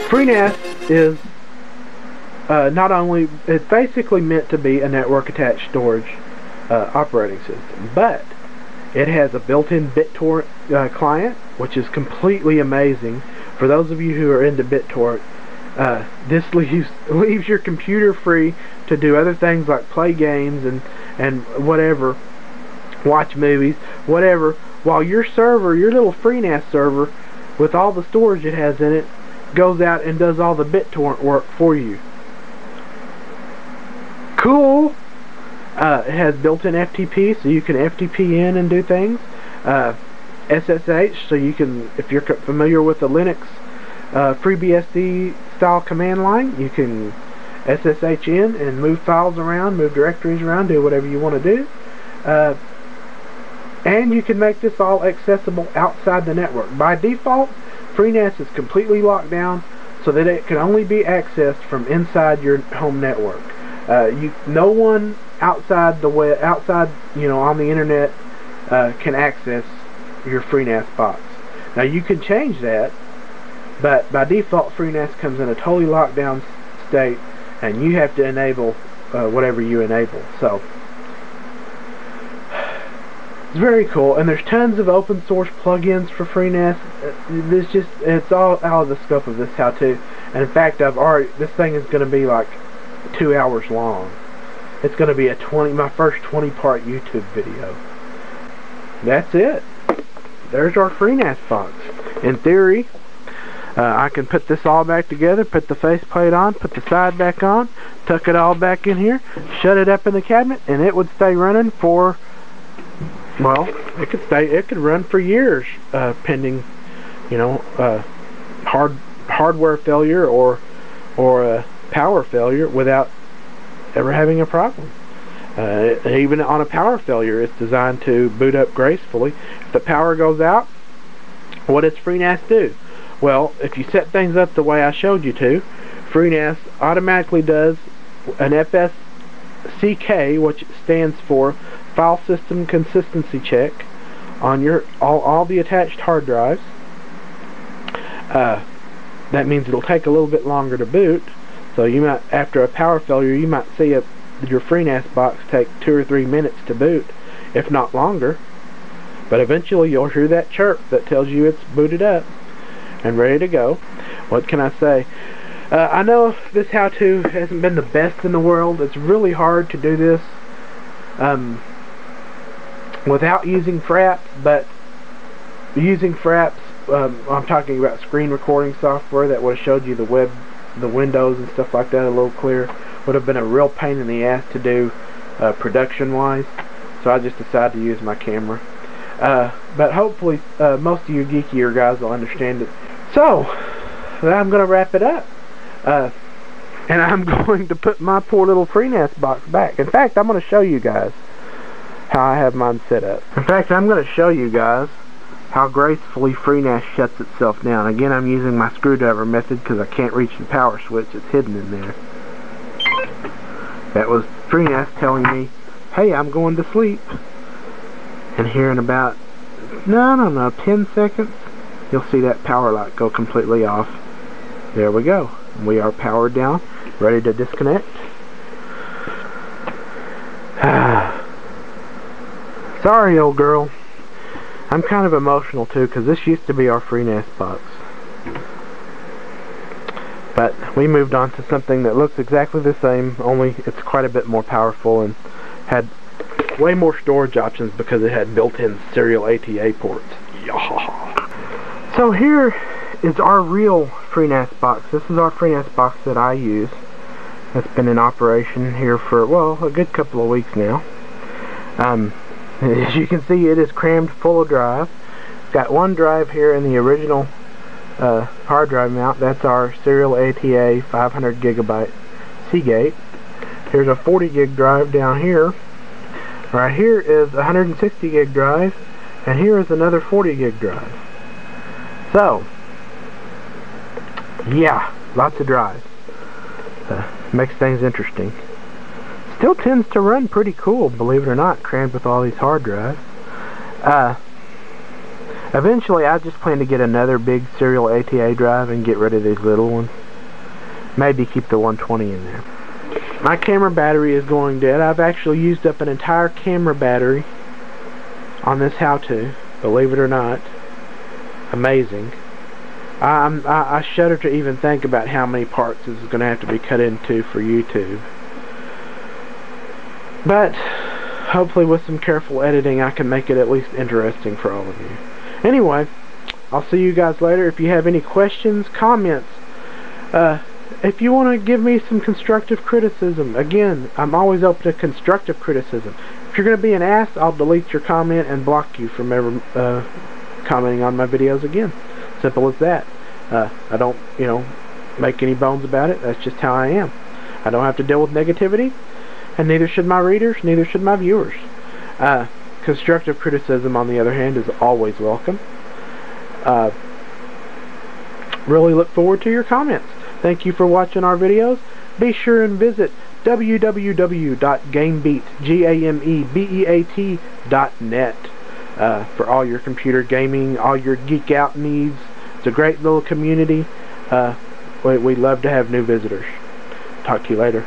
Freenas is not only, it's basically meant to be a network attached storage operating system, but it has a built-in BitTorrent client, which is completely amazing. For those of you who are into BitTorrent, this leaves your computer free to do other things like play games and whatever, watch movies, whatever, while your server, your little freenas server, with all the storage it has in it, goes out and does all the BitTorrent work for you. Cool! It has built-in FTP, so you can FTP in and do things. SSH, so you can, if you're familiar with the Linux FreeBSD style command line, you can SSH in and move files around, move directories around, do whatever you want to do. And you can make this all accessible outside the network. By default, freenas is completely locked down so that it can only be accessed from inside your home network. No one outside the web, on the internet, can access your freenas box. Now you can change that, but by default freenas comes in a totally locked down state, and you have to enable whatever you enable. So it's very cool, and there's tons of open source plugins for freenas. It's all out of the scope of this how-to, and in fact this thing is going to be like 2 hours long. It's going to be my first 20-part YouTube video. That's it. There's our freenas box. In theory, I can put this all back together, put the faceplate on, put the side back on, tuck it all back in here, shut it up in the cabinet, and it would stay running for, well, it could run for years, pending, hardware failure or power failure without ever having a problem. Even on a power failure, it's designed to boot up gracefully. If the power goes out, what does freenas do? Well, if you set things up the way I showed you to, freenas automatically does an FSCK, which stands for File System Consistency Check, on all the attached hard drives. That means it'll take a little bit longer to boot. So you might, after a power failure, you might see your freenas box take 2 or 3 minutes to boot, if not longer. But eventually you'll hear that chirp that tells you it's booted up and ready to go. What can I say? I know this how-to hasn't been the best in the world. It's really hard to do this without using fraps, but using fraps, I'm talking about screen recording software that would have showed you the windows and stuff like that a little clearer, would have been a real pain in the ass to do production wise, so I just decided to use my camera. But hopefully most of you geekier guys will understand it. So I'm going to wrap it up, and I'm going to put my poor little freenas box back. In fact, I'm going to show you guys how I have mine set up. In fact, I'm going to show you guys how gracefully freenas shuts itself down. Again, I'm using my screwdriver method because I can't reach the power switch. It's hidden in there. That was freenas telling me, hey, I'm going to sleep. And here in about, no, 10 seconds, you'll see that power light go completely off. There we go. We are powered down, ready to disconnect. Sorry, old girl. I'm kind of emotional too, because this used to be our freenas box. But we moved on to something that looks exactly the same, only it's quite a bit more powerful and had way more storage options because it had built-in serial ATA ports. Yahaha. So here is our real freenas box. This is our freenas box that I use. It's been in operation here for, well, a good couple of weeks now. As you can see, it is crammed full of drive. It's got one drive here in the original hard drive mount. That's our serial ATA 500 gigabyte Seagate. Here's a 40 gig drive down here. Right here is a 160 gig drive, and here is another 40 gig drive. So, yeah, lots of drives. Makes things interesting. Still tends to run pretty cool, believe it or not, crammed with all these hard drives. Eventually I just plan to get another big serial ATA drive and get rid of these little ones. Maybe keep the 120 in there. My camera battery is going dead. I've actually used up an entire camera battery on this how-to, believe it or not. Amazing. I shudder to even think about how many parts this is going to have to be cut into for YouTube. But hopefully with some careful editing I can make it at least interesting for all of you. Anyway, I'll see you guys later. If you have any questions, comments, if you want to give me some constructive criticism, again, I'm always open to constructive criticism. If you're going to be an ass, I'll delete your comment and block you from ever commenting on my videos again. Simple as that. I don't, make any bones about it. That's just how I am. I don't have to deal with negativity, and neither should my readers, neither should my viewers. Constructive criticism, on the other hand, is always welcome. Really look forward to your comments. Thank you for watching our videos. Be sure and visit www.gamebeat.net for all your computer gaming, all your geek out needs. It's a great little community. We love to have new visitors. Talk to you later.